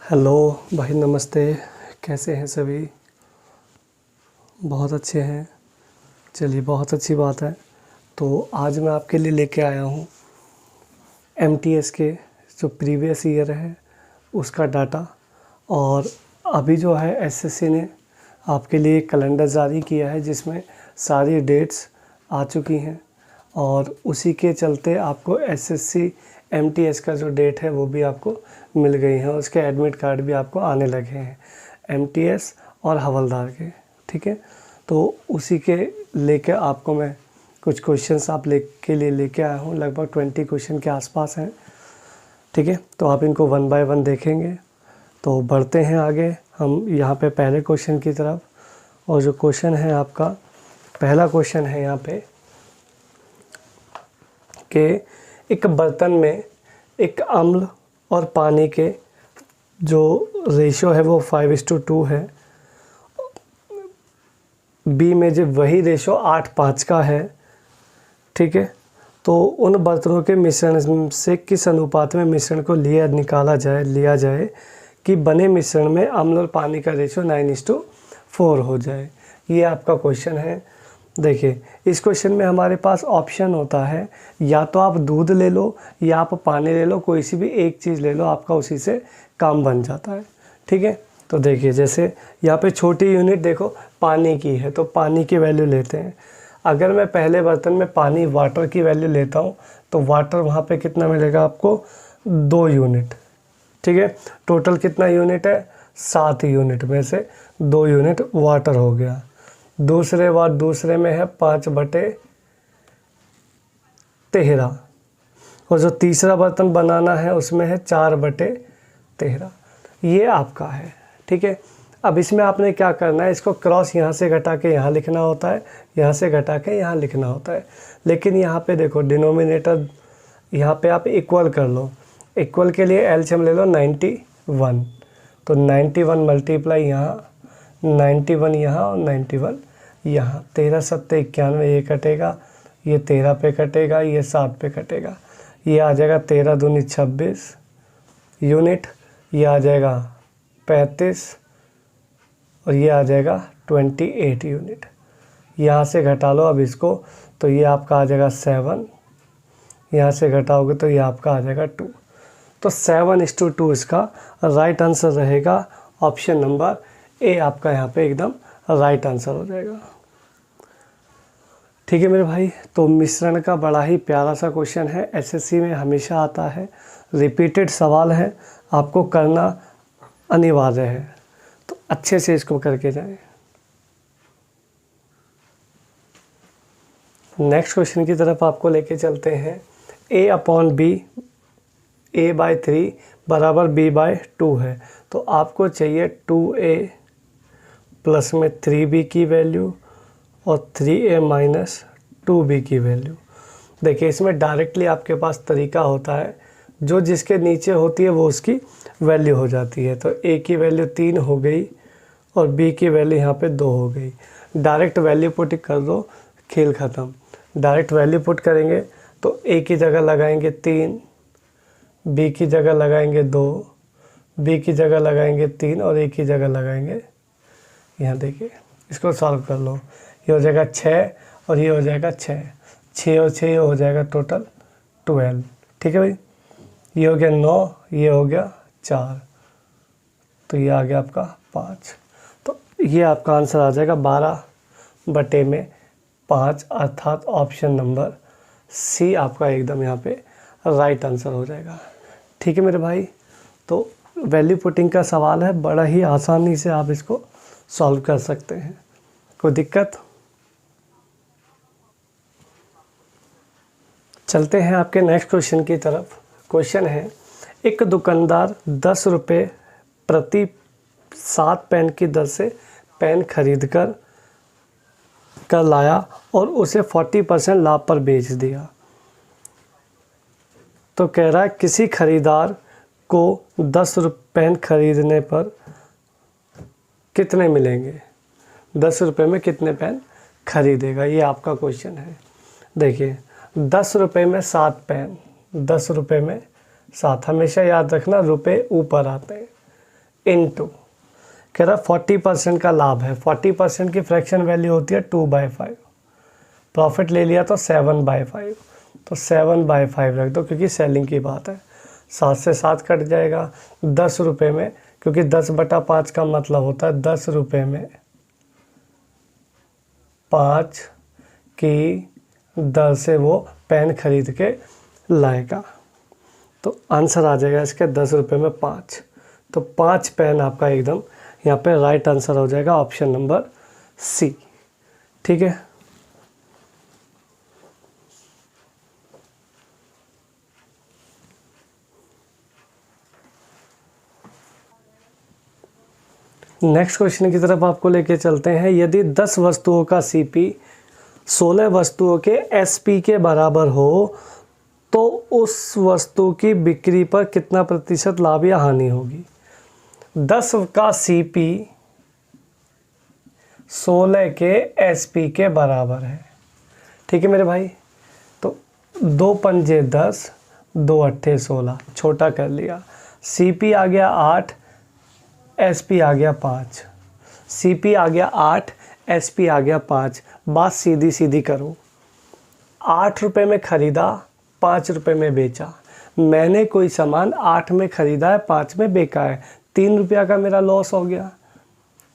Hello भाई, नमस्ते। कैसे हैं सभी? बहुत अच्छे हैं। चलिए, बहुत अच्छी बात है। तो आज मैं आपके लिए लेके आया हूँ एमटीएस के जो प्रीवियस ईयर है उसका डाटा। और अभी जो है एसएससी ने आपके लिए कैलेंडर जारी किया है जिसमें सारी डेट्स आ चुकी हैं, और उसी के चलते आपको एसएससी एमटीएस का जो डेट है वो भी आपको मिल गई है, और उसके एडमिट कार्ड भी आपको आने लगे हैं एमटीएस और हवलदार के। ठीक है, तो उसी के लेके आपको मैं कुछ क्वेश्चंस के लिए लेके आया हूँ। लगभग 20 क्वेश्चन के आसपास हैं। ठीक है, तो आप इनको वन बाय वन देखेंगे। तो बढ़ते हैं आगे हम यहाँ पे पहले क्वेश्चन की तरफ। और जो क्वेश्चन है आपका पहला क्वेश्चन है यहाँ पे कि एक बर्तन में एक अम्ल और पानी के जो रेशो है वो 5:2 है। बी में जब वही रेशो 8:5 का है। ठीक है, तो उन बर्तनों के मिश्रण से किस अनुपात में मिश्रण को लिया जाए कि बने मिश्रण में अम्ल और पानी का रेशो 9:4 हो जाए। ये आपका क्वेश्चन है। देखिए, इस क्वेश्चन में हमारे पास ऑप्शन होता है, या तो आप दूध ले लो या आप पानी ले लो, कोई सी भी एक चीज़ ले लो, आपका उसी से काम बन जाता है। ठीक है, तो देखिए जैसे यहाँ पे छोटी यूनिट देखो पानी की है, तो पानी की वैल्यू लेते हैं। अगर मैं पहले बर्तन में पानी वाटर की वैल्यू लेता हूँ तो वाटर वहाँ पे कितना मिलेगा आपको? 2 यूनिट। ठीक है, टोटल कितना यूनिट है? 7 यूनिट में से 2 यूनिट वाटर हो गया। दूसरे में है 5/13, और जो तीसरा बर्तन बनाना है उसमें है 4/13। ये आपका है। ठीक है, अब इसमें आपने क्या करना है, इसको क्रॉस यहाँ से घटा के यहाँ लिखना होता है, यहाँ से घटा के यहाँ लिखना होता है। लेकिन यहाँ पे देखो डिनोमिनेटर यहाँ पे आप इक्वल कर लो। इक्वल के लिए एलसीएम ले लो 91, तो 91 मल्टीप्लाई यहाँ, 91 यहाँ और 91 यहाँ। 13 7 91, ये कटेगा, ये 13 पे कटेगा, ये 7 पे कटेगा, ये आ जाएगा 13 दूनी 26 यूनिट, ये आ जाएगा 35 और ये आ जाएगा 28 यूनिट। यहाँ से घटा लो अब इसको, तो ये आपका आ जाएगा 7, यहाँ से घटाओगे तो ये आपका आ जाएगा 2। तो 7:2 इसका राइट आंसर रहेगा। ऑप्शन नंबर ए आपका यहाँ पे एकदम राइट आंसर हो जाएगा। ठीक है मेरे भाई, तो मिश्रण का बड़ा ही प्यारा सा क्वेश्चन है, एसएससी में हमेशा आता है, रिपीटेड सवाल है, आपको करना अनिवार्य है, तो अच्छे से इसको करके जाएं। नेक्स्ट क्वेश्चन की तरफ आपको लेके चलते हैं। a/b a/3 बराबर b/2 है, तो आपको चाहिए 2a प्लस में 3b की वैल्यू और 3a माइनस 2b की वैल्यू। देखिए, इसमें डायरेक्टली आपके पास तरीका होता है, जो जिसके नीचे होती है वो उसकी वैल्यू हो जाती है। तो a की वैल्यू 3 हो गई और b की वैल्यू यहाँ पे 2 हो गई। डायरेक्ट वैल्यू पुट कर दो, खेल ख़त्म। डायरेक्ट वैल्यू पुट करेंगे तो a की जगह लगाएंगे 3, b की जगह लगाएंगे 2, b की जगह लगाएंगे 3 और a की जगह लगाएंगे, यहाँ देखिए, इसको सॉल्व कर लो। ये हो जाएगा 6 और ये हो जाएगा 6, 6 और 6 हो जाएगा टोटल 12। ठीक है भाई, ये हो गया 9, ये हो गया 4, तो ये आ गया आपका 5। तो ये आपका आंसर आ जाएगा 12/5, अर्थात ऑप्शन नंबर सी आपका एकदम यहाँ पे राइट आंसर हो जाएगा। ठीक है मेरे भाई, तो वैल्यू पुटिंग का सवाल है, बड़ा ही आसानी से आप इसको सॉल्व कर सकते हैं, कोई दिक्कत? चलते हैं आपके नेक्स्ट क्वेश्चन की तरफ। क्वेश्चन है, एक दुकानदार 10 रुपये प्रति 7 पेन की दर से पेन खरीद कर लाया और उसे 40% लाभ पर बेच दिया। तो कह रहा है किसी खरीदार को 10 पेन खरीदने पर कितने मिलेंगे, 10 रुपये में कितने पेन खरीदेगा, ये आपका क्वेश्चन है। देखिए, 10 रुपये में 7 पेन, 10 रुपये में 7, हमेशा याद रखना रुपए ऊपर आते हैं। इंटू कह रहा 40% का लाभ है, 40% की फ्रैक्शन वैल्यू होती है 2/5, प्रॉफिट ले लिया तो 7/5, तो 7/5 रख दो क्योंकि सेलिंग की बात है। 7 से 7 कट जाएगा, 10 रुपये में, क्योंकि 10/5 का मतलब होता है 10 रुपये में 5 की दर से वो पेन खरीद के लाएगा। तो आंसर आ जाएगा इसके 10 रुपये में 5, तो 5 पेन आपका एकदम यहाँ पे राइट आंसर हो जाएगा, ऑप्शन नंबर सी। ठीक है, नेक्स्ट क्वेश्चन की तरफ आपको लेके चलते हैं। यदि 10 वस्तुओं का सीपी 16 वस्तुओं के एसपी के बराबर हो तो उस वस्तु की बिक्री पर कितना प्रतिशत लाभ या हानि होगी। 10 का सीपी 16 के एसपी के बराबर है। ठीक है मेरे भाई, तो 2 पंजे 10, 2 अट्ठे 16, छोटा कर लिया। सीपी आ गया 8, एसपी आ गया 5, सीपी आ गया 8, एसपी आ गया 5। बात सीधी सीधी करो, 8 रुपये में ख़रीदा, 5 रुपये में बेचा। मैंने कोई सामान 8 में ख़रीदा है, 5 में बेचा है, 3 रुपया का मेरा लॉस हो गया,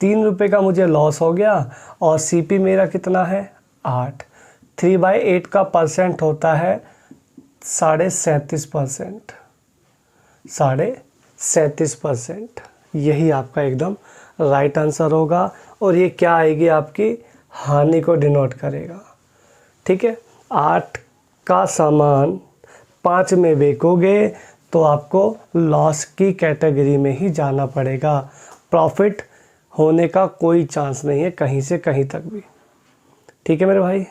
3 रुपये का मुझे लॉस हो गया। और सीपी मेरा कितना है 8, 3/8 का परसेंट होता है 37.5%, 37.5%। यही आपका एकदम राइट आंसर होगा। और ये क्या आएगी आपकी हानि को डिनोट करेगा। ठीक है, 8 का सामान 5 में बेचोगे तो आपको लॉस की कैटेगरी में ही जाना पड़ेगा, प्रॉफिट होने का कोई चांस नहीं है कहीं से कहीं तक भी। ठीक है मेरे भाई,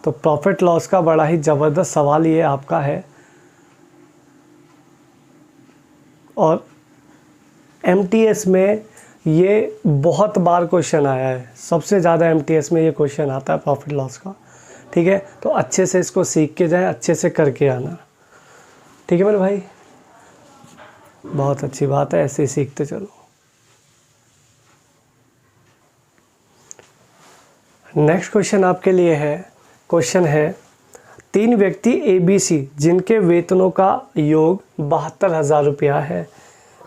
तो प्रॉफिट लॉस का बड़ा ही ज़बरदस्त सवाल ये आपका है। और एमटीएस में ये बहुत बार क्वेश्चन आया है, सबसे ज़्यादा एमटीएस में ये क्वेश्चन आता है प्रॉफिट लॉस का। ठीक है, तो अच्छे से इसको सीख के जाएं, अच्छे से करके आना। ठीक है मेरे भाई, बहुत अच्छी बात है, ऐसे ही सीखते चलो। नेक्स्ट क्वेश्चन आपके लिए है, क्वेश्चन है 3 व्यक्ति ABC जिनके वेतनों का योग 72,000 रुपया है,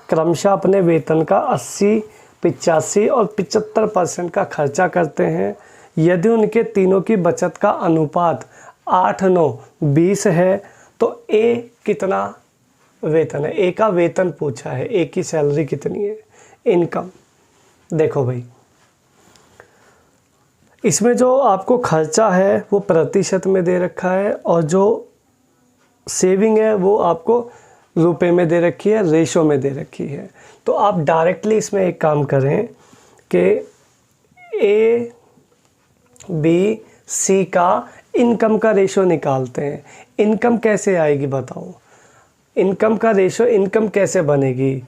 क्रमशः अपने वेतन का 80, 85 और 75% का खर्चा करते हैं। यदि उनके तीनों की बचत का अनुपात 8-9-20 है तो ए कितना वेतन है। ए का वेतन पूछा है, ए की सैलरी कितनी है, इनकम। देखो भाई, इसमें जो आपको खर्चा है वो प्रतिशत में दे रखा है और जो सेविंग है वो आपको रुपए में दे रखी है, रेशो में दे रखी है। तो आप डायरेक्टली इसमें एक काम करें कि ए बी सी का इनकम का रेशो निकालते हैं। इनकम कैसे आएगी बताओ, इनकम का रेशो, इनकम कैसे बनेगी।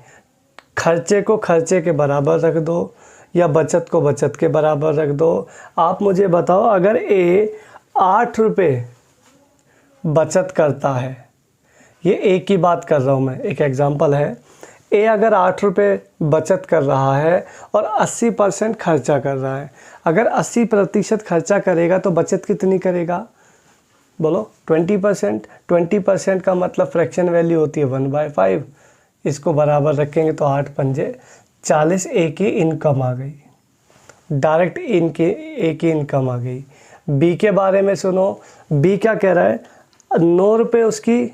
खर्चे को खर्चे के बराबर रख दो या बचत को बचत के बराबर रख दो। आप मुझे बताओ, अगर ए 8 रुपये बचत करता है, ये ए की बात कर रहा हूँ मैं, एक एग्जांपल है। ए अगर 8 रुपये बचत कर रहा है और 80% खर्चा कर रहा है, अगर 80% खर्चा करेगा तो बचत कितनी करेगा बोलो, 20%। 20% का मतलब फ्रैक्शन वैल्यू होती है 1/5। इसको बराबर रखेंगे तो 8 पंजे 40, ए की इनकम आ गई, डायरेक्ट ए की इनकम आ गई। बी के बारे में सुनो, बी क्या कह रहा है, 9 रुपये उसकी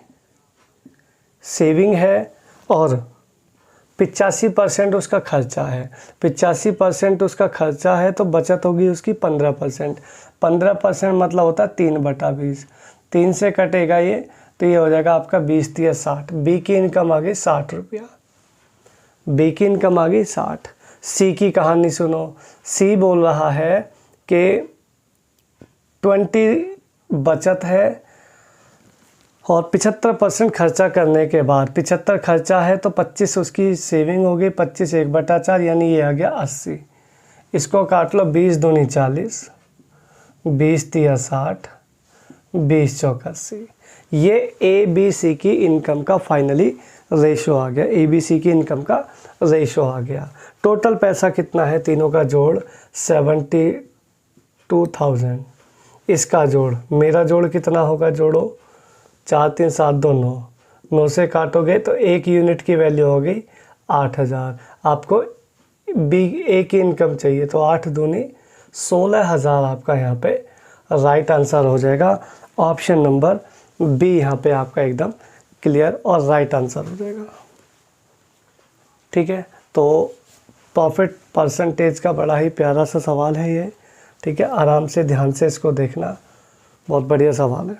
सेविंग है और 85% उसका खर्चा है। 85% उसका खर्चा है तो बचत होगी उसकी 15%। 15% मतलब होता है 3/20। 3 से कटेगा ये तो ये हो जाएगा आपका 20-30-60। बी की इनकम आ गई 60 रुपया, बी की इनकम आ गई 60। सी की कहानी सुनो, सी बोल रहा है कि 20 बचत है और 75% खर्चा करने के बाद, 75 खर्चा है तो 25 उसकी सेविंग हो गई, 25 1/4 यानी ये आ गया 80। इसको काट लो, 20 दूनी 40, 20 तिया 60, 20 चौका 80। ये ए बी सी की इनकम का फाइनली रेशो आ गया, ABC की इनकम का रेशो आ गया। टोटल पैसा कितना है तीनों का जोड़ 72,000। इसका जोड़, मेरा जोड़ कितना होगा, जोड़ो 4 3 7 2 9, 9 से काटोगे तो एक यूनिट की वैल्यू हो गई 8,000। आपको A की इनकम चाहिए तो 8 दूनी 16,000 आपका यहाँ पे राइट आंसर हो जाएगा। ऑप्शन नंबर B यहाँ पे आपका एकदम क्लियर और राइट आंसर हो जाएगा। ठीक है, तो प्रॉफिट परसेंटेज का बड़ा ही प्यारा सा सवाल है ये। ठीक है, आराम से ध्यान से इसको देखना, बहुत बढ़िया सवाल है।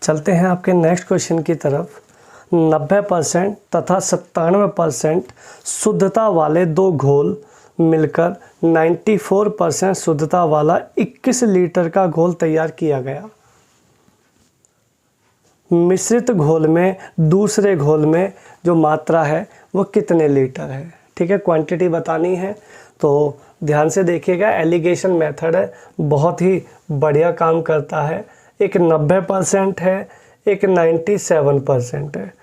चलते हैं आपके नेक्स्ट क्वेश्चन की तरफ। 90% तथा 97% शुद्धता वाले दो घोल मिलकर 94% शुद्धता वाला 21 लीटर का घोल तैयार किया गया। मिश्रित घोल में दूसरे घोल में जो मात्रा है वो कितने लीटर है। ठीक है, क्वांटिटी बतानी है तो ध्यान से देखिएगा। एलिगेशन मेथड है, बहुत ही बढ़िया काम करता है। एक 90% है, एक 97% है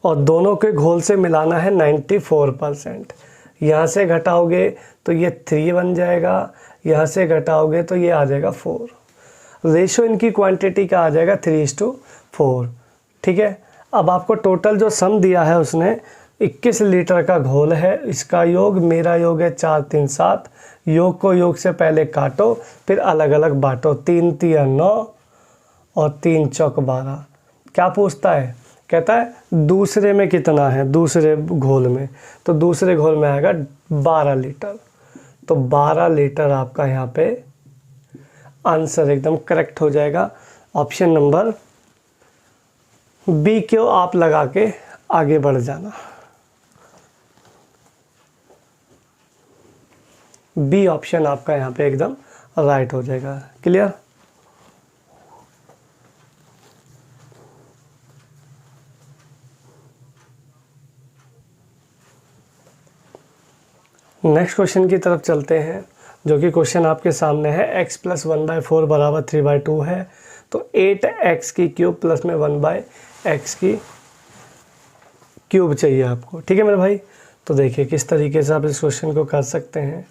और दोनों के घोल से मिलाना है 94%। यहाँ से घटाओगे तो ये 3 बन जाएगा, यहाँ से घटाओगे तो ये आ जाएगा 4। रेशो इनकी क्वांटिटी का आ जाएगा 3:4। ठीक है, अब आपको टोटल जो सम दिया है उसने 21 लीटर का घोल है, इसका योग मेरा योग है 4 3 7। योग को योग से पहले काटो, फिर अलग अलग बांटो, 3 3 9 और 3 चौक 12। क्या पूछता है, कहता है दूसरे में कितना है, दूसरे घोल में, तो दूसरे घोल में आएगा 12 लीटर। तो 12 लीटर आपका यहाँ पे आंसर एकदम करेक्ट हो जाएगा। ऑप्शन नंबर B को आप लगा के आगे बढ़ जाना। B ऑप्शन आपका यहाँ पे एकदम राइट हो जाएगा। क्लियर। नेक्स्ट क्वेश्चन की तरफ चलते हैं, जो कि क्वेश्चन आपके सामने है। x + 1/4 = 3/2 है, तो 8x की क्यूब प्लस में 1/x की क्यूब चाहिए आपको। ठीक है मेरे भाई, तो देखिए किस तरीके से आप इस क्वेश्चन को कर सकते हैं।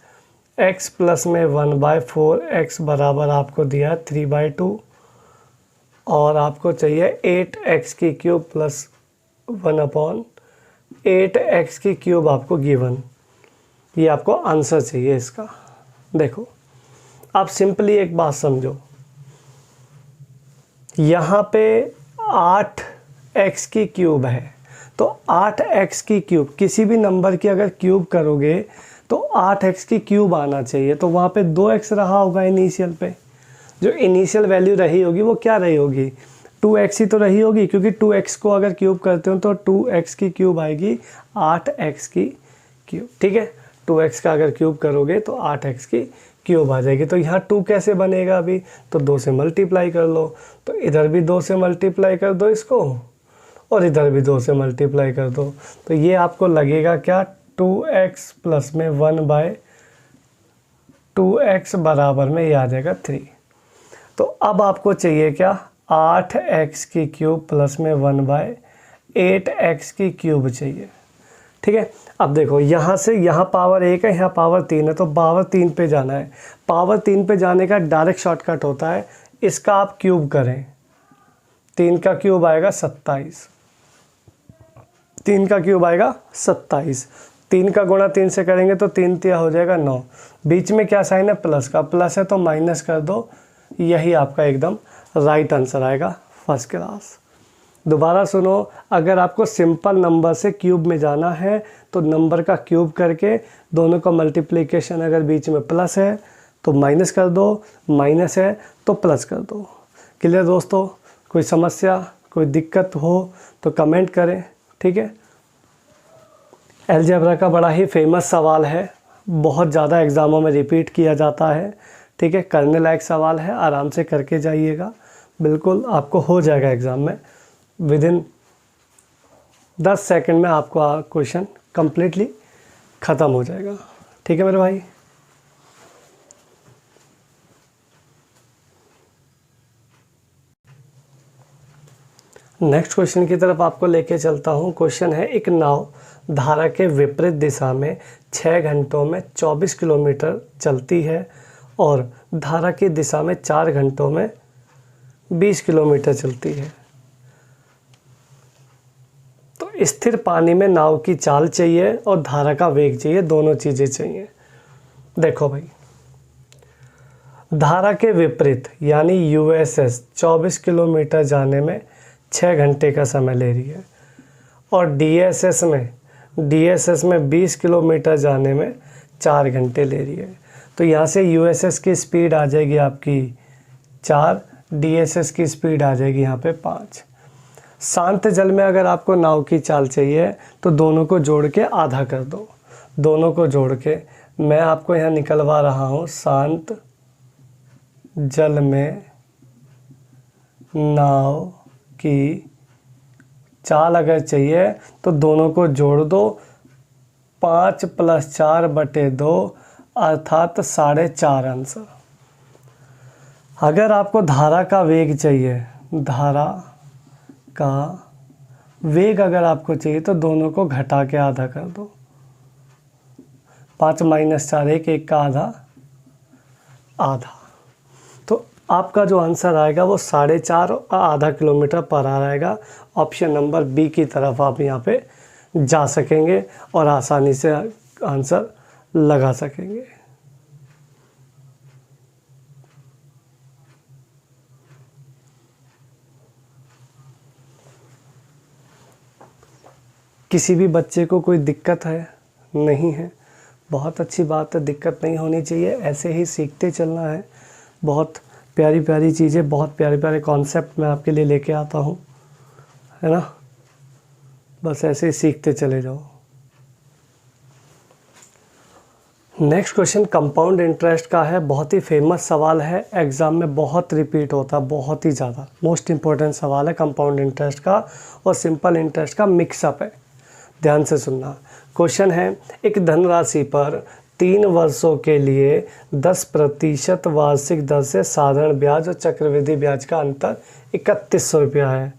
x प्लस में 1/4x बराबर आपको दिया 3/2 और आपको चाहिए 8x की क्यूब प्लस 1/8x की क्यूब आपको गिवन। ये आपको आंसर चाहिए इसका। देखो आप सिंपली एक बात समझो, यहाँ पे 8x की क्यूब है, तो 8x की क्यूब किसी भी नंबर की अगर क्यूब करोगे तो 8x की क्यूब आना चाहिए। तो वहाँ पे 2x रहा होगा इनिशियल पे, जो इनिशियल वैल्यू रही होगी वो क्या रही होगी, 2x ही तो रही होगी, क्योंकि 2x को अगर क्यूब करते हो तो 2x की क्यूब आएगी 8x की क्यूब। ठीक है, 2x का अगर क्यूब करोगे तो 8x की क्यूब आ जाएगी। तो यहाँ 2 कैसे बनेगा अभी, तो 2 से मल्टीप्लाई कर लो, तो इधर भी 2 से मल्टीप्लाई कर दो इसको और इधर भी 2 से मल्टीप्लाई कर दो, तो ये आपको लगेगा क्या, 2x प्लस में 1/2x बराबर में ये आ जाएगा 3। तो अब आपको चाहिए क्या, 8x की क्यूब प्लस में 1/8x की क्यूब चाहिए। ठीक है, अब देखो यहाँ से यहाँ पावर 1 है, यहाँ पावर 3 है, तो पावर 3 पे जाना है। पावर 3 पे जाने का डायरेक्ट शॉर्टकट होता है, इसका आप क्यूब करें, 3 का क्यूब आएगा 27, 3 का क्यूब आएगा 27, 3 का गुणा 3 से करेंगे तो 3 तिया हो जाएगा 9। बीच में क्या साइन है, प्लस का, प्लस है तो माइनस कर दो, यही आपका एकदम राइट आंसर आएगा। First class. दोबारा सुनो, अगर आपको सिंपल नंबर से क्यूब में जाना है तो नंबर का क्यूब करके दोनों का मल्टीप्लिकेशन, अगर बीच में प्लस है तो माइनस कर दो, माइनस है तो प्लस कर दो। क्लियर दोस्तों, कोई समस्या कोई दिक्कत हो तो कमेंट करें। ठीक है, अलजेब्रा का बड़ा ही फेमस सवाल है, बहुत ज़्यादा एग्ज़ामों में रिपीट किया जाता है। ठीक है, करने लायक सवाल है, आराम से करके जाइएगा, बिल्कुल आपको हो जाएगा एग्ज़ाम में विदिन 10 सेकंड में आपको क्वेश्चन कंप्लीटली ख़त्म हो जाएगा। ठीक है मेरे भाई। नेक्स्ट क्वेश्चन की तरफ आपको लेके चलता हूँ। क्वेश्चन है, एक नाव धारा के विपरीत दिशा में 6 घंटों में 24 किलोमीटर चलती है और धारा की दिशा में 4 घंटों में 20 किलोमीटर चलती है। तो स्थिर पानी में नाव की चाल चाहिए और धारा का वेग चाहिए, दोनों चीज़ें चाहिए। देखो भाई, धारा के विपरीत यानी यूएसएस 24 किलोमीटर जाने में 6 घंटे का समय ले रही है और डीएसएस में 20 किलोमीटर जाने में 4 घंटे ले रही है। तो यहाँ से यूएसएस की स्पीड आ जाएगी आपकी 4, डीएसएस की स्पीड आ जाएगी यहाँ पे 5। शांत जल में अगर आपको नाव की चाल चाहिए तो दोनों को जोड़ के आधा कर दो। दोनों को जोड़ के मैं आपको यहाँ निकलवा रहा हूँ, शांत जल में नाव की चाल अगर चाहिए तो दोनों को जोड़ दो, 5 + 4/2 अर्थात 4.5 आंसर। अगर आपको धारा का वेग चाहिए, धारा का वेग अगर आपको चाहिए तो दोनों को घटा के आधा कर दो। 5 - 4 1 का आधा। तो आपका जो आंसर आएगा वो 4.5 आधा किलोमीटर पर आ रहेगा। ऑप्शन नंबर बी की तरफ आप यहाँ पे जा सकेंगे और आसानी से आंसर लगा सकेंगे। किसी भी बच्चे को कोई दिक्कत है? नहीं है, बहुत अच्छी बात है, दिक्कत नहीं होनी चाहिए, ऐसे ही सीखते चलना है। बहुत प्यारी प्यारी चीज़ें, बहुत प्यारे प्यारे कॉन्सेप्ट मैं आपके लिए लेके आता हूँ, है ना। बस ऐसे ही सीखते चले जाओ। नेक्स्ट क्वेश्चन कंपाउंड इंटरेस्ट का है। बहुत ही फेमस सवाल है, एग्ज़ाम में बहुत रिपीट होता है, बहुत ही ज़्यादा मोस्ट इम्पोर्टेंट सवाल है कंपाउंड इंटरेस्ट का और सिंपल इंटरेस्ट का मिक्सअप है। ध्यान से सुनना। क्वेश्चन है, एक धनराशि पर 3 वर्षों के लिए 10% वार्षिक दर से साधारण ब्याज और चक्रवृद्धि ब्याज का अंतर 3100 रुपया है।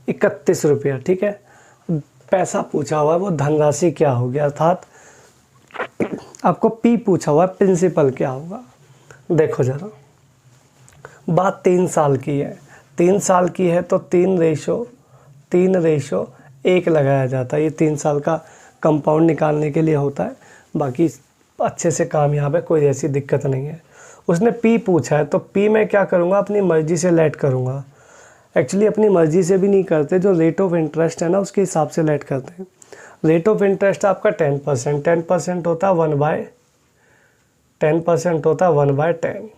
31 रुपया, ठीक है। पैसा पूछा हुआ है, वो धनराशि क्या होगी, अर्थात आपको पी पूछा हुआ है, प्रिंसिपल क्या होगा। देखो जरा, बात 3 साल की है। 3 साल की है तो 3:1 लगाया जाता है। ये 3 साल का कंपाउंड निकालने के लिए होता है। बाकी अच्छे से काम यहाँ पे कोई ऐसी दिक्कत नहीं है। उसने पी पूछा है तो पी मैं क्या करूँगा, अपनी मर्ज़ी से लेट करूँगा। एक्चुअली अपनी मर्ज़ी से भी नहीं करते, जो रेट ऑफ इंटरेस्ट है ना उसके हिसाब से लेट करते हैं। रेट ऑफ इंटरेस्ट आपका 10%, 10% होता है 1/10% होता है 1/10,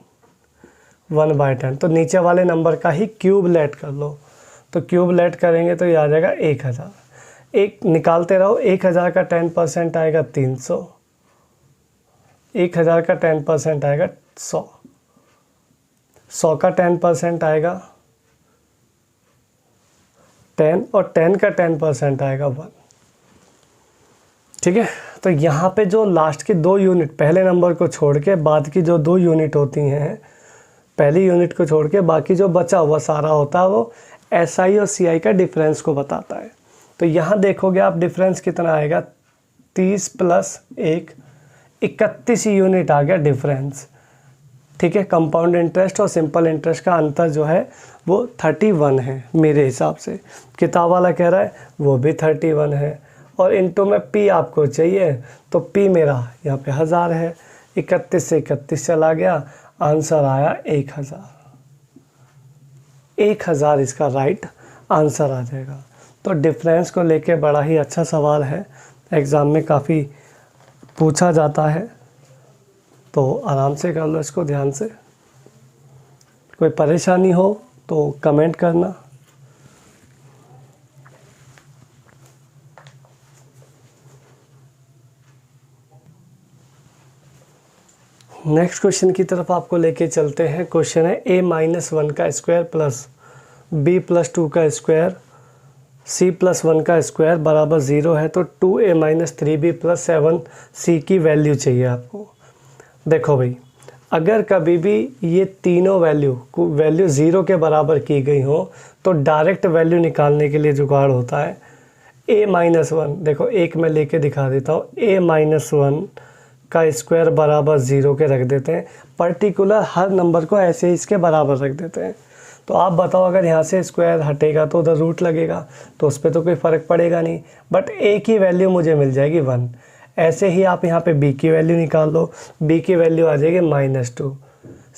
1/10। तो नीचे वाले नंबर का ही क्यूब लेट कर लो। तो क्यूब लेट करेंगे तो ये आ जाएगा 1000। एक निकालते रहो, 1000 का 10% आएगा 300, 1000 का 10% आएगा 100, 100 का 10% आएगा 10 और 10 का 10% आएगा 1। ठीक है। तो यहाँ पे जो लास्ट की 2 यूनिट, पहले नंबर को छोड़ के बाद की जो 2 यूनिट होती हैं, पहली यूनिट को छोड़ के बाकी जो बचा हुआ सारा होता है वो SI और CI का डिफरेंस को बताता है। तो यहाँ देखोगे आप डिफरेंस कितना आएगा, 30 + 1 31 यूनिट आ गया डिफरेंस। ठीक है। कंपाउंड इंटरेस्ट और सिंपल इंटरेस्ट का अंतर जो है वो 31 है मेरे हिसाब से। किताब वाला कह रहा है वो भी 31 है। और इनटू में पी आपको चाहिए तो पी मेरा यहाँ पे 1000 है। 31 से 31 चला गया, आंसर आया 1000। 1000 इसका राइट आंसर आ जाएगा। तो डिफरेंस को लेके बड़ा ही अच्छा सवाल है, एग्ज़ाम में काफ़ी पूछा जाता है। तो आराम से कर लो इसको ध्यान से। कोई परेशानी हो तो कमेंट करना। नेक्स्ट क्वेश्चन की तरफ आपको लेके चलते हैं। क्वेश्चन है, a - 1 का स्क्वायर प्लस b + 2 का स्क्वायर c+1 का स्क्वायर बराबर 0 है, तो 2a - 3b + 7c की वैल्यू चाहिए आपको। देखो भाई, अगर कभी भी ये तीनों वैल्यू 0 के बराबर की गई हो तो डायरेक्ट वैल्यू निकालने के लिए जुगाड़ होता है a-1। देखो एक मैं लेके दिखा देता हूँ, a-1 का स्क्वायर बराबर 0 के रख देते हैं। पर्टिकुलर हर नंबर को ऐसे ही इसके बराबर रख देते हैं। तो आप बताओ, अगर यहाँ से स्क्वायर हटेगा तो उधर रूट लगेगा, तो उस पर तो कोई फ़र्क पड़ेगा नहीं, बट a की वैल्यू मुझे मिल जाएगी 1। ऐसे ही आप यहाँ पे b की वैल्यू निकाल लो, b की वैल्यू आ जाएगी -2।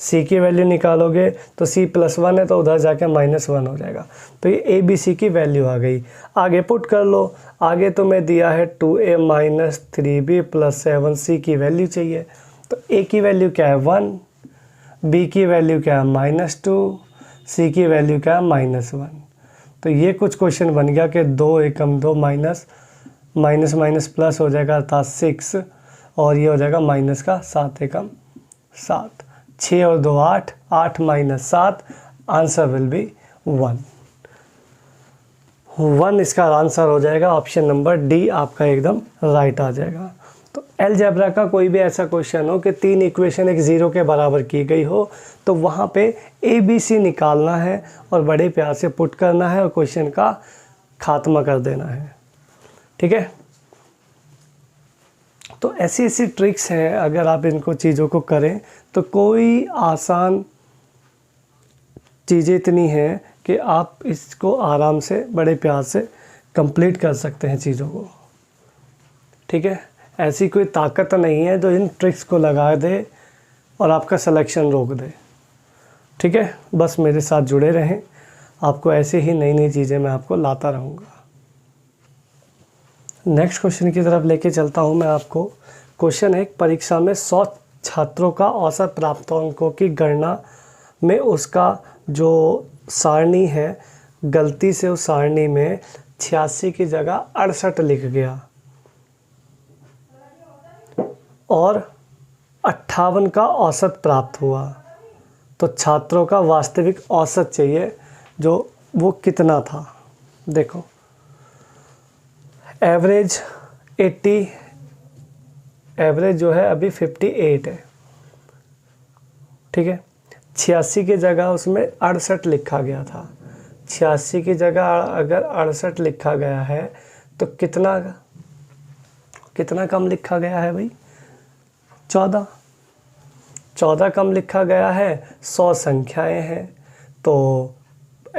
c की वैल्यू निकालोगे तो c+1 है तो उधर जाके -1 हो जाएगा। तो ये a b c की वैल्यू आ गई। आगे पुट कर लो। आगे तुम्हें दिया है 2a - 3b + 7c की वैल्यू चाहिए। तो a की वैल्यू क्या है 1, b की वैल्यू क्या है -2, c की वैल्यू क्या है -1। तो ये कुछ क्वेश्चन बन गया कि 2 एकम 2 माइनस प्लस हो जाएगा अर्थात 6, और ये हो जाएगा माइनस का 7 एकम 7। 6 और 2 8, 8 - 7, आंसर विल बी 1। 1 इसका आंसर हो जाएगा। ऑप्शन नंबर डी आपका एकदम राइट आ जाएगा। तो अलजेब्रा का कोई भी ऐसा क्वेश्चन हो कि 3 इक्वेशन एक 0 के बराबर की गई हो, तो वहाँ पे ABC निकालना है और बड़े प्यार से पुट करना है और क्वेश्चन का खात्मा कर देना है। ठीक है, तो ऐसी ऐसी ट्रिक्स हैं, अगर आप इनको चीज़ों को करें तो कोई आसान चीज़ें इतनी हैं कि आप इसको आराम से बड़े प्यार से कंप्लीट कर सकते हैं चीज़ों को। ठीक है, ऐसी कोई ताकत नहीं है जो इन ट्रिक्स को लगा दे और आपका सिलेक्शन रोक दे। ठीक है, बस मेरे साथ जुड़े रहें, आपको ऐसे ही नई नई चीज़ें मैं आपको लाता रहूँगा। नेक्स्ट क्वेश्चन की तरफ लेके चलता हूँ मैं आपको। क्वेश्चन है, परीक्षा में 100 छात्रों का औसत प्राप्तांकों की गणना में उसका जो सारणी है, गलती से उस सारणी में 86 की जगह 68 लिख गया और 58 का औसत प्राप्त हुआ। तो छात्रों का वास्तविक औसत चाहिए, जो वो कितना था। देखो, एवरेज 80, एवरेज जो है अभी 58 है। ठीक है, 86 की जगह उसमें 68 लिखा गया था। 86 की जगह अगर 68 लिखा गया है तो कितना कम लिखा गया है भाई? 14 कम लिखा गया है। 100 संख्याएं हैं तो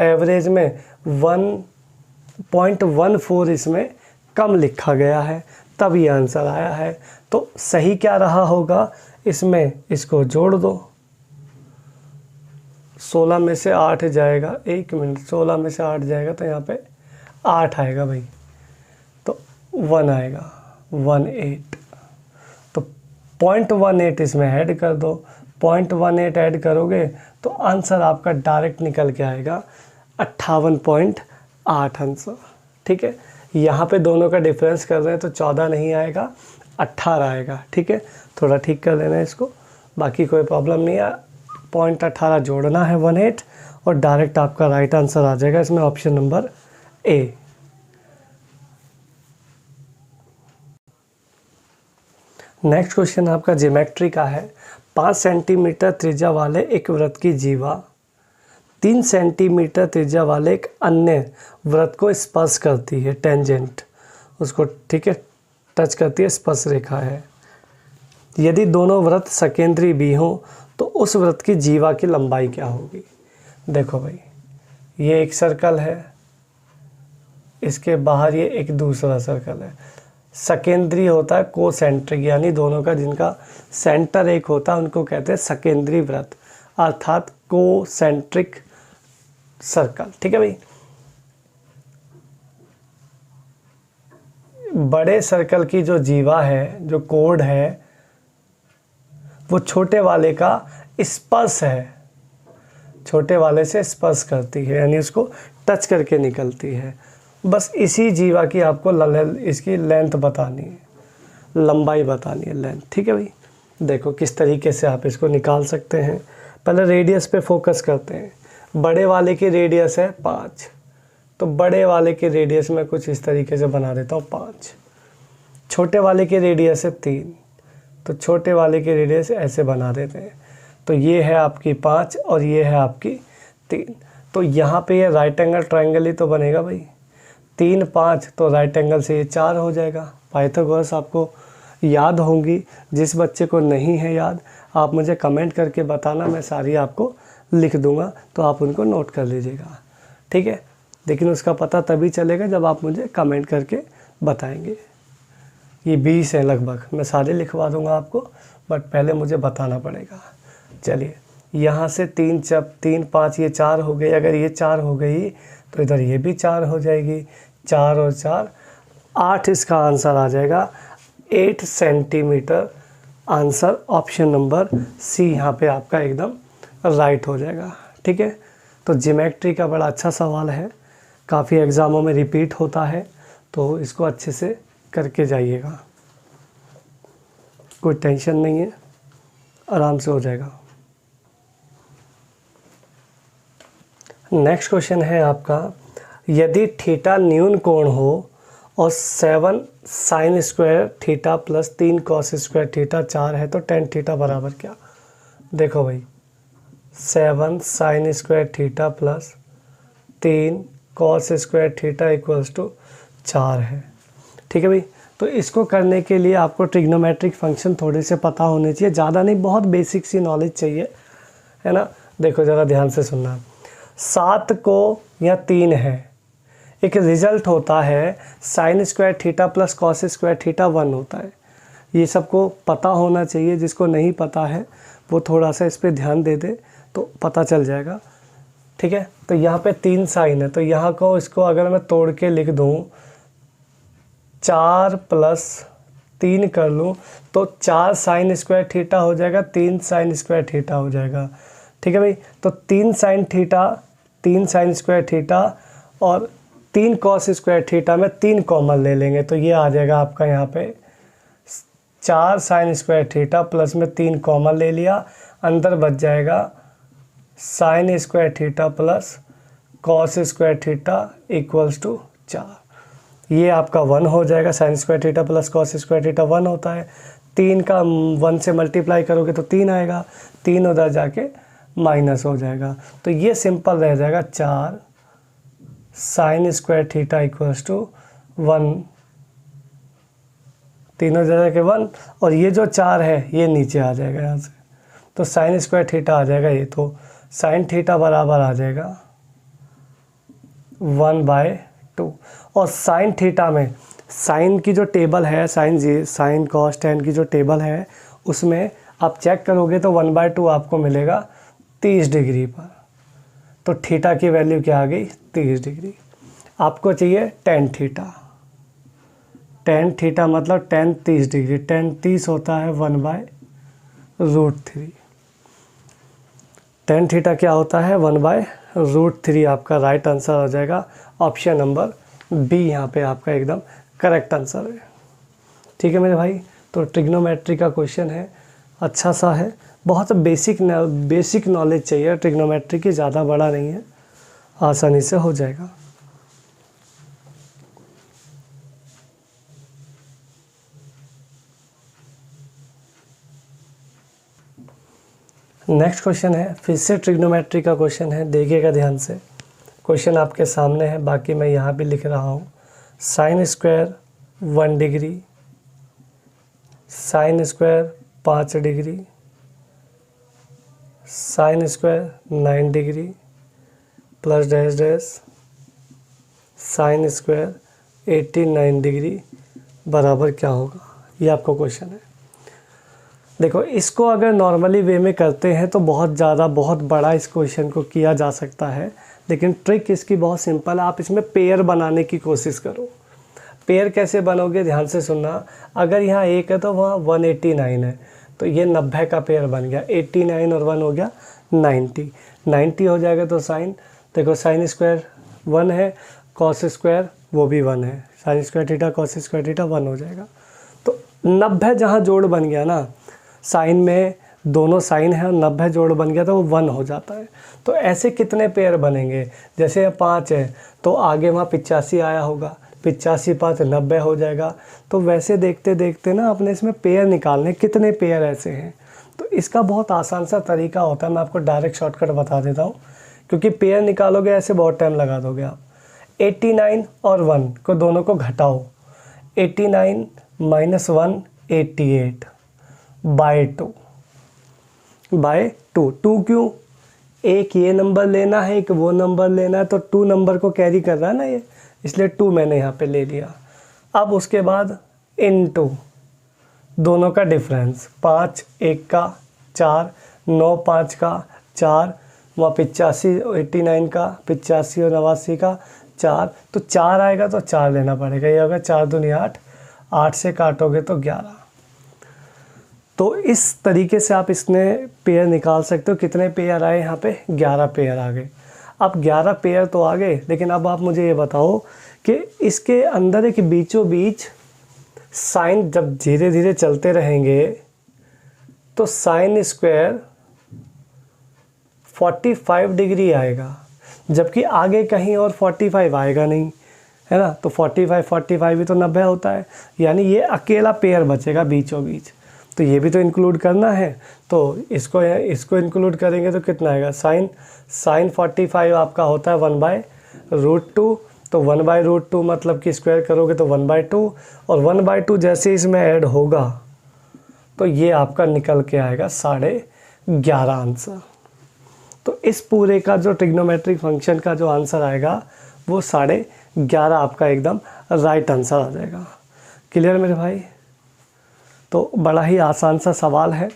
एवरेज में 1.14 इसमें कम लिखा गया है, तब ये आंसर आया है। तो सही क्या रहा होगा इसमें? इसको जोड़ दो। 16 में से 8 जाएगा, 1 मिनट, 16 में से 8 जाएगा तो यहाँ पे 8 आएगा भाई, तो 1 आएगा 18। तो 0.18 इसमें ऐड कर दो। 0.18 ऐड करोगे तो आंसर आपका डायरेक्ट निकल के आएगा 58.8 आंसर। ठीक है, यहाँ पे दोनों का डिफरेंस कर रहे हैं तो 14 नहीं आएगा, 18 आएगा। ठीक है, थोड़ा ठीक कर लेना है इसको, बाकी कोई प्रॉब्लम नहीं है। 0.18 जोड़ना है 18 और डायरेक्ट आपका राइट आंसर आ जाएगा इसमें, option number A. Next question आपका ज्योमेट्री का है। 5 सेंटीमीटर त्रिज्या वाले एक वृत्त की जीवा 3 सेंटीमीटर त्रिज्या वाले एक अन्य वृत्त को स्पर्श करती है, टेंजेंट उसको, ठीक है, टच करती है, स्पर्श रेखा है। यदि दोनों वृत्त सकेंद्री भी हों तो उस वृत्त की जीवा की लंबाई क्या होगी? देखो भाई, ये एक सर्कल है, इसके बाहर ये एक दूसरा सर्कल है। सकेंद्री होता है कोसेंट्रिक, यानी दोनों का जिनका सेंटर एक होता है उनको कहते हैं सकेंद्री वृत्त, अर्थात कोसेंट्रिक सर्कल। ठीक है भाई, बड़े सर्कल की जो जीवा है, जो कोड है, वो छोटे वाले का स्पर्श है, छोटे वाले से स्पर्श करती है, यानी उसको टच करके निकलती है। बस इसी जीवा की आपको इसकी लेंथ बतानी है, लंबाई बतानी है, लेंथ। ठीक है भाई, देखो किस तरीके से आप इसको निकाल सकते हैं। पहले रेडियस पे फोकस करते हैं। बड़े वाले की रेडियस है 5, तो बड़े वाले के रेडियस में कुछ इस तरीके से बना देता हूँ 5, छोटे वाले के रेडियस है 3, तो छोटे वाले के रेडियस ऐसे बना देते हैं। तो ये है आपकी 5 और ये है आपकी 3। तो यहाँ पे ये राइट एंगल ट्रायंगल ही तो बनेगा भाई, 3 5, तो राइट एंगल से ये 4 हो जाएगा। पाइथागोरस आपको याद होंगी, जिस बच्चे को नहीं है याद आप मुझे कमेंट करके बताना, मैं सारी आपको लिख दूंगा, तो आप उनको नोट कर लीजिएगा, ठीक है। लेकिन उसका पता तभी चलेगा जब आप मुझे कमेंट करके बताएंगे। ये 20 है लगभग, मैं सारे लिखवा दूंगा आपको, बट पहले मुझे बताना पड़ेगा। चलिए यहाँ से 3 3 5 ये 4 हो गई, अगर ये 4 हो गई तो इधर ये भी 4 हो जाएगी, 4 और 4 8, इसका आंसर आ जाएगा 8 centimetre. Answer option number C यहाँ पे आपका एकदम राइट हो जाएगा, ठीक है। तो ज्योमेट्री का बड़ा अच्छा सवाल है, काफ़ी एग्ज़ामों में रिपीट होता है, तो इसको अच्छे से करके जाइएगा, कोई टेंशन नहीं है, आराम से हो जाएगा। नेक्स्ट क्वेश्चन है आपका, यदि थीटा न्यून कोण हो और 7 sine square theta plus 3 cos square theta 4 है तो tan थीटा बराबर क्या। देखो भाई 7 sine square theta plus 3 cos square theta equals to 4 है, ठीक है भाई। तो इसको करने के लिए आपको ट्रिग्नोमेट्रिक फंक्शन थोड़े से पता होने चाहिए, ज़्यादा नहीं, बहुत बेसिक सी नॉलेज चाहिए, है ना। देखो ज़रा ध्यान से सुनना, 7 को या 3 है, एक रिजल्ट होता है sign square theta plus cos square theta 1 होता है। ये सबको पता होना चाहिए, जिसको नहीं पता है वो थोड़ा सा इस पर ध्यान दे दे तो पता चल जाएगा, ठीक है। तो यहाँ पे 3 साइन है, तो यहाँ को इसको अगर मैं तोड़ के लिख दूँ 4 प्लस 3 कर लूँ तो 4 साइन स्क्वायर थीटा हो जाएगा, 3 साइन स्क्वायर थीटा हो जाएगा, ठीक है भाई। तो 3 sine theta, 3 sign square theta और 3 कॉस स्क्वायर थीटा में 3 कॉमन ले लेंगे, तो ये आ जाएगा आपका यहाँ पे 4 साइन स्क्वायर थीटा प्लस में 3 कॉमन ले लिया, अंदर बच जाएगा sine square theta plus cos square theta equals to 4। ये आपका 1 हो जाएगा, sine square theta plus cos square theta 1 होता है, 3 का 1 से मल्टीप्लाई करोगे तो 3 आएगा, 3 उधर जाके माइनस हो जाएगा, तो ये सिंपल रह जाएगा 4 sine square theta equals to 1, तीनों जगह के 1, और ये जो 4 है ये नीचे आ जाएगा यहाँ से, तो साइन स्क्वायर थीटा आ जाएगा ये, तो साइन थीटा बराबर आ जाएगा 1/2। और साइन थीटा में साइन की जो टेबल है, साइन कॉस टेन की जो टेबल है उसमें आप चेक करोगे तो 1/2 आपको मिलेगा 30 डिग्री पर, तो थीटा की वैल्यू क्या आ गई 30 डिग्री। आपको चाहिए tan थीटा, tan थीटा मतलब tan 30 डिग्री, tan 30 होता है 1/√3, tan थीटा क्या होता है 1/√3। आपका राइट आंसर हो जाएगा ऑप्शन नंबर बी, यहाँ पे आपका एकदम करेक्ट आंसर है, ठीक है मेरे भाई। तो ट्रिग्नोमेट्री का क्वेश्चन है, अच्छा सा है, बहुत बेसिक नॉलेज चाहिए ट्रिग्नोमेट्री की, ज़्यादा बड़ा नहीं है, आसानी से हो जाएगा। नेक्स्ट क्वेश्चन है, फिर से ट्रिग्नोमेट्री का क्वेश्चन है, देखिएगा ध्यान से, क्वेश्चन आपके सामने है, बाकी मैं यहाँ भी लिख रहा हूँ। Sine square 1 degree, sine square 5 degree, sine square 9 degree plus dash dash sine square 89 degree बराबर क्या होगा, ये आपको क्वेश्चन है। देखो इसको अगर नॉर्मली वे में करते हैं तो बहुत बड़ा इस क्वेश्चन को किया जा सकता है, लेकिन ट्रिक इसकी बहुत सिंपल है। आप इसमें पेयर बनाने की कोशिश करो। पेयर कैसे बनोगे, ध्यान से सुनना। अगर यहाँ 1 है तो वहाँ 189 है, तो ये 90 का पेयर बन गया, 89 और 1 हो गया 90 हो जाएगा। तो साइन, देखो साइन स्क्वायर 1 है, कॉस स्क्वायर वो भी 1 है, sign square theta cos square theta 1 हो जाएगा। तो 90 जहाँ जोड़ बन गया ना, साइन में दोनों साइन है और 90 जोड़ बन गया तो वो 1 हो जाता है। तो ऐसे कितने पेयर बनेंगे, जैसे यहाँ 5 है तो आगे वहाँ 85 आया होगा, 85 5 90 हो जाएगा। तो वैसे देखते देखते ना अपने इसमें पेयर निकालने कितने पेयर ऐसे हैं। तो इसका बहुत आसान सा तरीका होता है, मैं आपको डायरेक्ट शॉर्टकट बता देता हूँ, क्योंकि पेयर निकालोगे ऐसे बहुत टाइम लगा दोगे आप। 89 और 1 को दोनों को घटाओ, 89 - 1 88 बाय 2 बाय 2। 2 क्यों, एक ये नंबर लेना है एक वो नंबर लेना है, तो 2 नंबर को कैरी कर रहा है ना ये, इसलिए 2 मैंने यहाँ पे ले लिया। अब उसके बाद इनटू दोनों का डिफरेंस, 5 1 का 4, 9 5 का 4, वहाँ 85 89 का 85 और 89 का 4, तो 4 आएगा तो 4 लेना पड़ेगा। ये होगा 4 दूनी 8, 8 से काटोगे तो 11। तो इस तरीके से आप इसमें पेयर निकाल सकते हो। कितने पेयर आए यहाँ पे, 11 पेयर आ गए। अब 11 पेयर तो आ गए, लेकिन अब आप मुझे ये बताओ कि इसके अंदर एक बीचों बीच साइन जब धीरे धीरे चलते रहेंगे तो साइन स्क्वायर 45 डिग्री आएगा, जबकि आगे कहीं और 45 आएगा नहीं, है ना। तो 45 भी तो 90 होता है, यानी ये अकेला पेयर बचेगा बीचों बीच। तो ये भी तो इंक्लूड करना है, तो इसको इंक्लूड करेंगे तो कितना आएगा, साइन 45 आपका होता है 1/√2। तो 1/√2 मतलब कि स्क्वायर करोगे तो 1/2, और 1/2 जैसे इसमें ऐड होगा तो ये आपका निकल के आएगा 11.5 आंसर। तो इस पूरे का जो ट्रिग्नोमेट्रिक फंक्शन का जो आंसर आएगा वो 11.5 आपका एकदम राइट आंसर आ जाएगा। क्लियर मेरे भाई। तो बड़ा ही आसान सा सवाल है,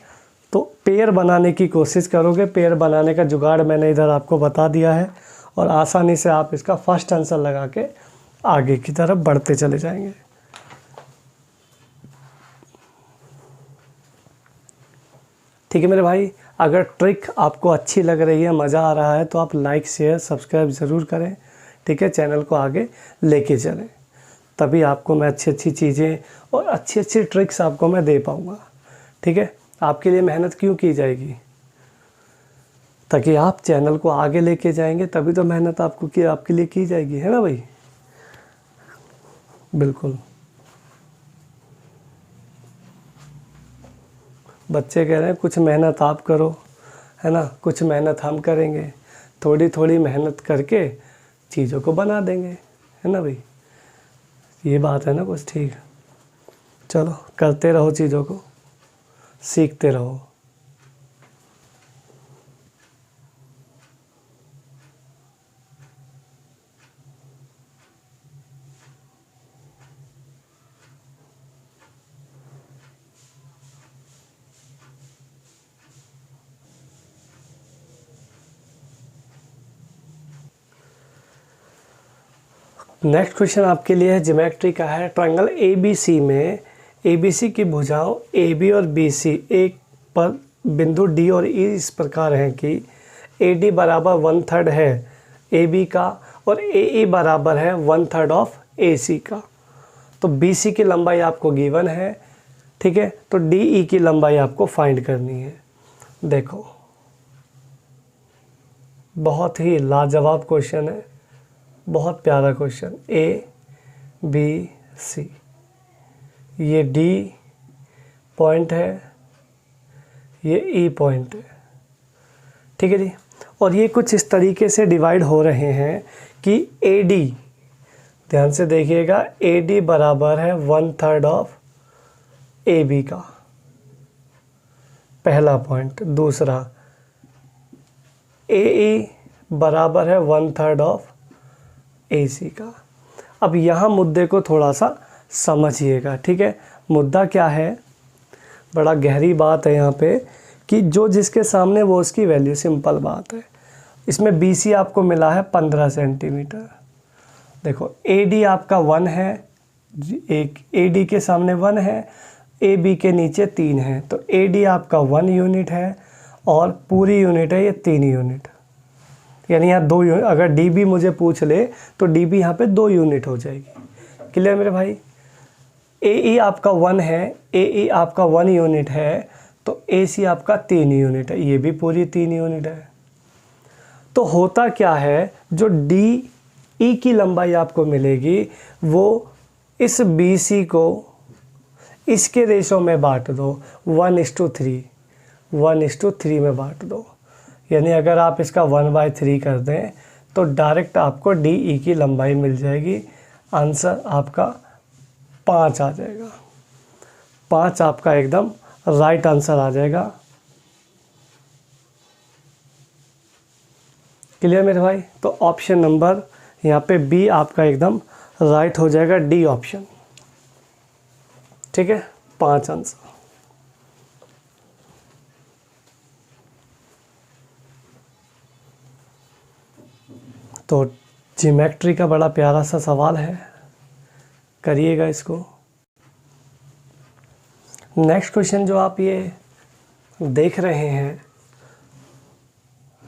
तो पेयर बनाने की कोशिश करोगे। पेयर बनाने का जुगाड़ मैंने इधर आपको बता दिया है, और आसानी से आप इसका फर्स्ट आंसर लगा के आगे की तरफ बढ़ते चले जाएंगे। ठीक है मेरे भाई, अगर ट्रिक आपको अच्छी लग रही है, मज़ा आ रहा है, तो आप लाइक शेयर सब्सक्राइब ज़रूर करें। ठीक है, चैनल को आगे लेके चलें, तभी आपको मैं अच्छी अच्छी चीज़ें और अच्छी अच्छी ट्रिक्स आपको मैं दे पाऊँगा। ठीक है, आपके लिए मेहनत क्यों की जाएगी, ताकि आप चैनल को आगे लेके जाएंगे, तभी तो मेहनत आपके लिए की जाएगी, है ना भाई। बिल्कुल, बच्चे कह रहे हैं कुछ मेहनत आप करो, है ना, कुछ मेहनत हम करेंगे, थोड़ी थोड़ी मेहनत करके चीज़ों को बना देंगे, है ना भाई। ये बात है ना कुछ, ठीक। चलो करते रहो, चीज़ों को सीखते रहो। नेक्स्ट क्वेश्चन आपके लिए है ज्योमेट्री का है। ट्रायंगल ABC में ABC की भुजाओं AB और BC एक पर बिंदु D और E इस प्रकार हैं कि AD बराबर 1/3 है AB का और AE बराबर है 1/3 ऑफ AC का। तो BC की लंबाई आपको गिवन है, ठीक है। तो DE की लंबाई आपको फाइंड करनी है। देखो, बहुत ही लाजवाब क्वेश्चन है, बहुत प्यारा क्वेश्चन। ABC, ये D पॉइंट है, ये E पॉइंट है, ठीक है जी। और ये कुछ इस तरीके से डिवाइड हो रहे हैं कि AD, ध्यान से देखिएगा, AD बराबर है 1/3 ऑफ AB का, पहला पॉइंट। दूसरा, AE बराबर है 1/3 ऑफ AC का। अब यहाँ मुद्दे को थोड़ा सा समझिएगा, ठीक है। मुद्दा क्या है, बड़ा गहरी बात है यहाँ पे, कि जो जिसके सामने वो उसकी वैल्यू, सिंपल बात है। इसमें BC आपको मिला है 15 सेंटीमीटर। देखो, AD आपका 1 है, एक AD के सामने 1 है, AB के नीचे 3 है, तो AD आपका 1 यूनिट है और पूरी यूनिट है ये 3 यूनिट, यानी यहाँ 2 यूनिट। अगर DB मुझे पूछ ले तो DB यहाँ पे 2 यूनिट हो जाएगी। क्लियर मेरे भाई। AE आपका 1 है, AE आपका 1 यूनिट है, तो AC आपका 3 यूनिट है, ये भी पूरी 3 यूनिट है। तो होता क्या है, जो DE की लंबाई आपको मिलेगी वो इस BC को इसके रेशो में बांट दो, 1:3, 1:3 में बांट दो। यानी अगर आप इसका 1/3 कर दें तो डायरेक्ट आपको DE की लंबाई मिल जाएगी। आंसर आपका 5 आ जाएगा। 5 आपका एकदम राइट आंसर आ जाएगा। क्लियर मेरे भाई? तो ऑप्शन नंबर यहाँ पे बी आपका एकदम राइट हो जाएगा, डी ऑप्शन। ठीक है, 5 आंसर। तो ज्योमेट्री का बड़ा प्यारा सा सवाल है, करिएगा इसको। नेक्स्ट क्वेश्चन जो आप ये देख रहे हैं,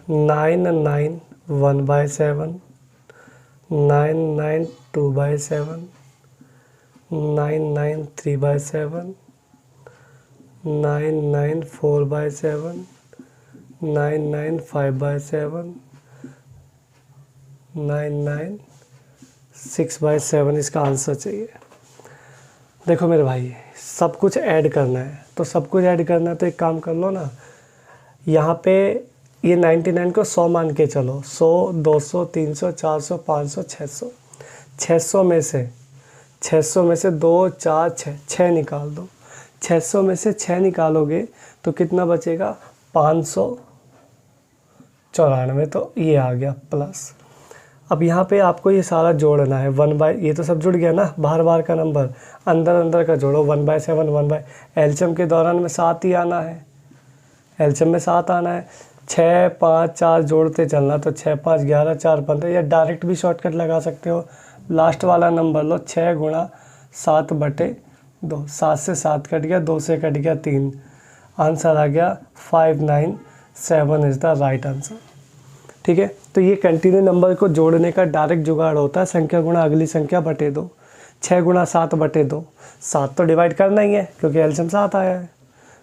9 9 1/7, 9 9 2/7, 9 9 3/7, 9 9 4/7, 9 9 5/7, 9 9 6/7 इसका आंसर चाहिए। देखो मेरे भाई, सब कुछ ऐड करना है, तो सब कुछ ऐड करना है तो एक काम कर लो ना, यहाँ पे ये 99 को 100 मान के चलो, 100 200 300 400 500 600, 600 में से 2 4 6 निकाल दो। 600 में से 6 निकालोगे तो कितना बचेगा, 594। तो ये आ गया प्लस। अब यहाँ पे आपको ये सारा जोड़ना है, ये तो सब जुड़ गया ना, बाहर बाहर का नंबर, अंदर का जोड़ो, 1/7 एलसीएम के दौरान में 7 ही आना है, एलसीएम में 7 आना है। 6 5 4 जोड़ते चलना, तो 6 5 11 4 15, या डायरेक्ट भी शॉर्टकट लगा सकते हो। लास्ट वाला नंबर लो, 6 × 7/2, 7 से 7 कट गया, 2 से कट गया 3, आंसर आ गया 597 इज़ द राइट आंसर। ठीक है, तो ये कंटिन्यू नंबर को जोड़ने का डायरेक्ट जुगाड़ होता है, संख्या गुणा अगली संख्या बटे 2, 6 × 7/2, 7 तो डिवाइड करना ही है क्योंकि एलसीएम 7 आया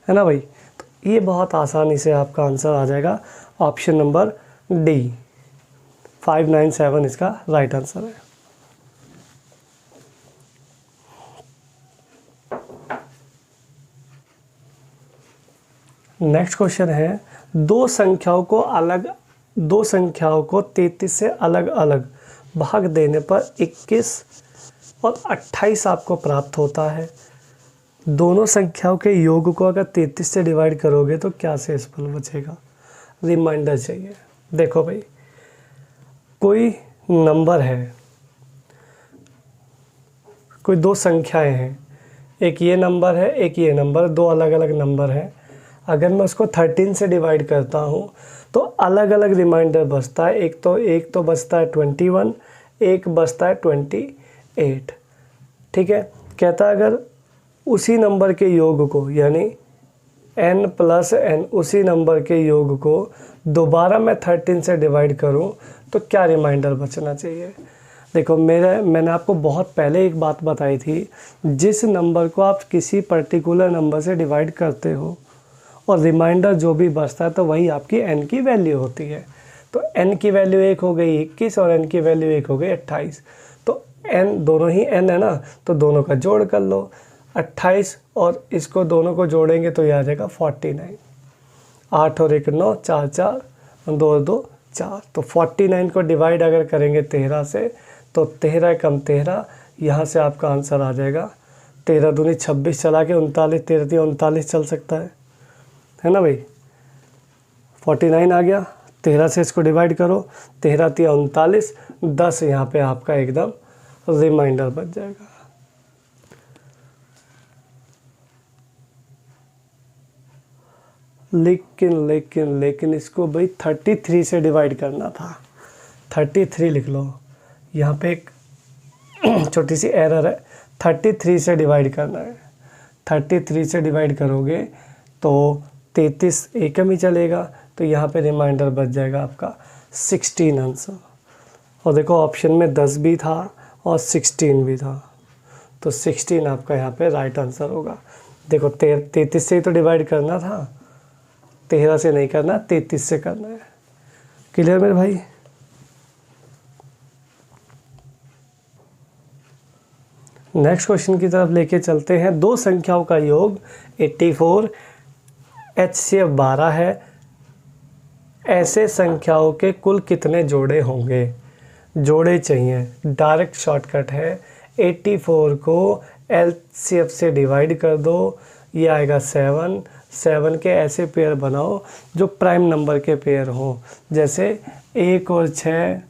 है ना भाई। तो ये बहुत आसानी से आपका आंसर आ जाएगा, ऑप्शन नंबर डी, 597 इसका राइट आंसर है। नेक्स्ट क्वेश्चन है, दो संख्याओं को 33 से अलग अलग भाग देने पर 21 और 28 आपको प्राप्त होता है। दोनों संख्याओं के योग को अगर 33 से डिवाइड करोगे तो क्या शेषफल बचेगा? रिमाइंडर चाहिए। देखो भाई, कोई नंबर है, कोई दो संख्याएं हैं, एक ये नंबर है एक ये नंबर, दो अलग अलग नंबर हैं। अगर मैं उसको 13 से डिवाइड करता हूँ तो अलग अलग रिमाइंडर बचता है। एक तो बचता है 21, एक बचता है 28। ठीक है, कहता है अगर उसी नंबर के योग को, यानी n + n, उसी नंबर के योग को दोबारा मैं 13 से डिवाइड करूं तो क्या रिमाइंडर बचना चाहिए? देखो, मैंने आपको बहुत पहले एक बात बताई थी, जिस नंबर को आप किसी पर्टिकुलर नंबर से डिवाइड करते हो और रिमाइंडर जो भी बचता है तो वही आपकी n की वैल्यू होती है। तो n की वैल्यू 1 हो गई 21 और n की वैल्यू 1 हो गई 28। तो n दोनों ही n है ना, तो दोनों का जोड़ कर लो, 28 और इसको दोनों को जोड़ेंगे तो ये आ जाएगा 49। 8 और 1 9, 4 4, 2 2 4। तो 49 को डिवाइड अगर करेंगे 13 से तो 13 कम 13, यहाँ से आपका आंसर आ जाएगा 13 दूनी 26, चला के 39, 13 3 39 चल सकता है ना भाई। 49 आ गया, 13 से इसको डिवाइड करो, 13 3 39, 10 यहाँ पे आपका एकदम रिमाइंडर बच जाएगा। लेकिन इसको भाई 33 से डिवाइड करना था। 33 लिख लो, यहाँ पे एक छोटी सी एरर है, 33 से डिवाइड करना है। 33 से डिवाइड करोगे तो 33 एकम ही चलेगा, तो यहाँ पे रिमाइंडर बच जाएगा आपका 16 आंसर। और देखो ऑप्शन में 10 भी था और 16 भी था, तो 16 आपका यहाँ पे राइट आंसर होगा। देखो 33 से ही तो डिवाइड करना था, 13 से नहीं करना, 33 से करना है। क्लियर मेरे भाई? नेक्स्ट क्वेश्चन की तरफ लेके चलते हैं। दो संख्याओं का योग 84 HCF 12 है, ऐसे संख्याओं के कुल कितने जोड़े होंगे? जोड़े चाहिए, डायरेक्ट शॉर्टकट है। 84 को LCF से डिवाइड कर दो, ये आएगा 7। 7 के ऐसे पेयर बनाओ जो प्राइम नंबर के पेयर हों, जैसे 1 और 6,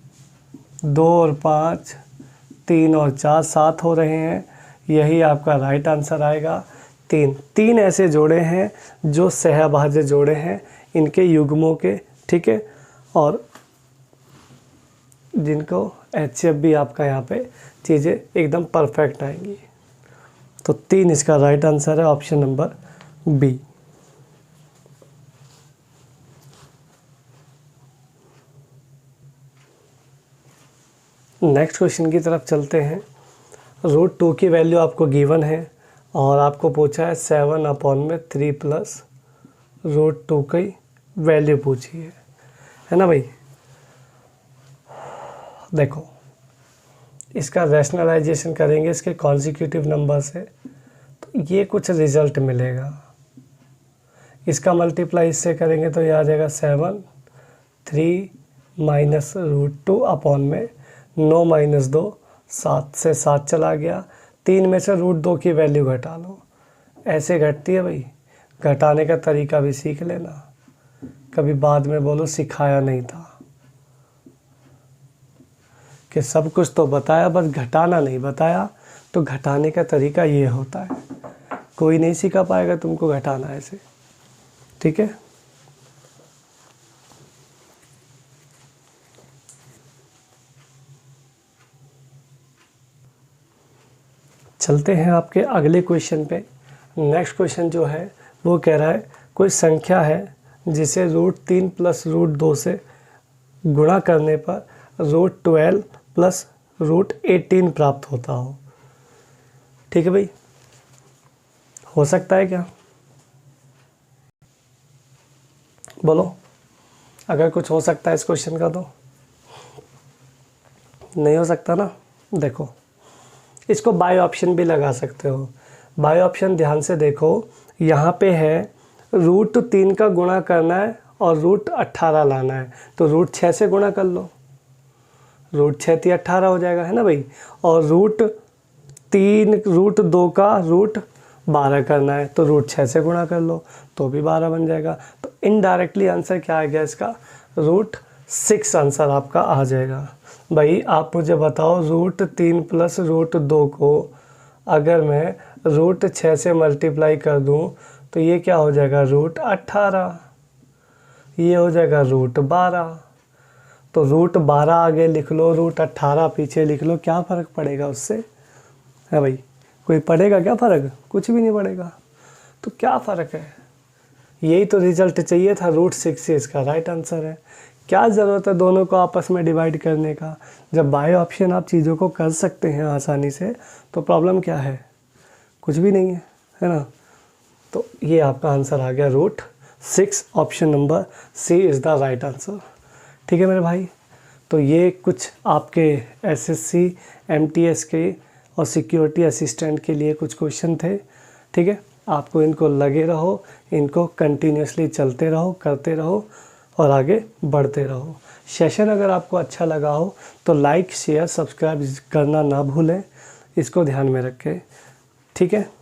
2 और 5, 3 और 4, 7 हो रहे हैं। यही आपका राइट आंसर आएगा। 3 ऐसे जोड़े हैं जो सहभाज्य जोड़े हैं इनके युग्मों के, ठीक है, और जिनको HCF भी आपका यहाँ पे चीज़ें एकदम परफेक्ट आएंगी। तो 3 इसका राइट आंसर है, option number B. Next question की तरफ चलते हैं। √2 की वैल्यू आपको गिवन है और आपको पूछा है 7/3 प्लस √2 की वैल्यू पूछी है ना भाई? देखो, इसका रैशनलाइजेशन करेंगे इसके कॉन्जिक्यूटिव नंबर से, तो ये कुछ रिजल्ट मिलेगा। इसका मल्टीप्लाई इससे करेंगे तो ये आ जाएगा 7, 3 माइनस √2 अपॉन में 9 माइनस 2, 7 से 7 चला गया। 3 में से √2 की वैल्यू घटा लो, ऐसे घटती है भाई। घटाने का तरीका भी सीख लेना, कभी बाद में बोलो सिखाया नहीं था, कि सब कुछ तो बताया बस घटाना नहीं बताया। तो घटाने का तरीका ये होता है, कोई नहीं सिखा पाएगा तुमको घटाना ऐसे, ठीक है। चलते हैं आपके अगले क्वेश्चन पे। नेक्स्ट क्वेश्चन जो है वो कह रहा है कोई संख्या है जिसे √3 प्लस √2 से गुणा करने पर √12 प्लस √18 प्राप्त होता हो। ठीक है भाई, हो सकता है क्या? बोलो, अगर कुछ हो सकता है इस क्वेश्चन का तो। नहीं हो सकता ना? देखो, इसको बाय ऑप्शन भी लगा सकते हो। बाय ऑप्शन ध्यान से देखो, यहाँ पे है √3 का गुणा करना है और √18 लाना है, तो √6 से गुणा कर लो, √6 × 18 हो जाएगा, है ना भाई। और √2 का √12 करना है, तो √6 से गुणा कर लो तो भी 12 बन जाएगा। तो इनडायरेक्टली आंसर क्या आ गया इसका? √6 आंसर आपका आ जाएगा। भाई आप मुझे बताओ, √3 प्लस √2 को अगर मैं √6 से मल्टीप्लाई कर दूं तो ये क्या हो जाएगा? √18, ये हो जाएगा √12। तो √12 आगे लिख लो, √18 पीछे लिख लो, क्या फ़र्क पड़ेगा उससे? है भाई, कोई पड़ेगा क्या फ़र्क? कुछ भी नहीं पड़ेगा। तो क्या फ़र्क है? यही तो रिजल्ट चाहिए था, √6 इसका राइट आंसर है। क्या ज़रूरत है दोनों को आपस में डिवाइड करने का? जब बाय ऑप्शन आप चीज़ों को कर सकते हैं आसानी से, तो प्रॉब्लम क्या है? कुछ भी नहीं है ना? तो ये आपका आंसर आ गया √6, option number C is the right answer. ठीक है मेरे भाई, तो ये कुछ आपके SSC MTS के और सिक्योरिटी असिस्टेंट के लिए कुछ क्वेश्चन थे। ठीक है, आपको इनको लगे रहो, इनको कंटिन्यूसली चलते रहो, करते रहो और आगे बढ़ते रहो। सेशन अगर आपको अच्छा लगा हो तो लाइक, शेयर, सब्सक्राइब करना ना भूलें, इसको ध्यान में रखें। ठीक है।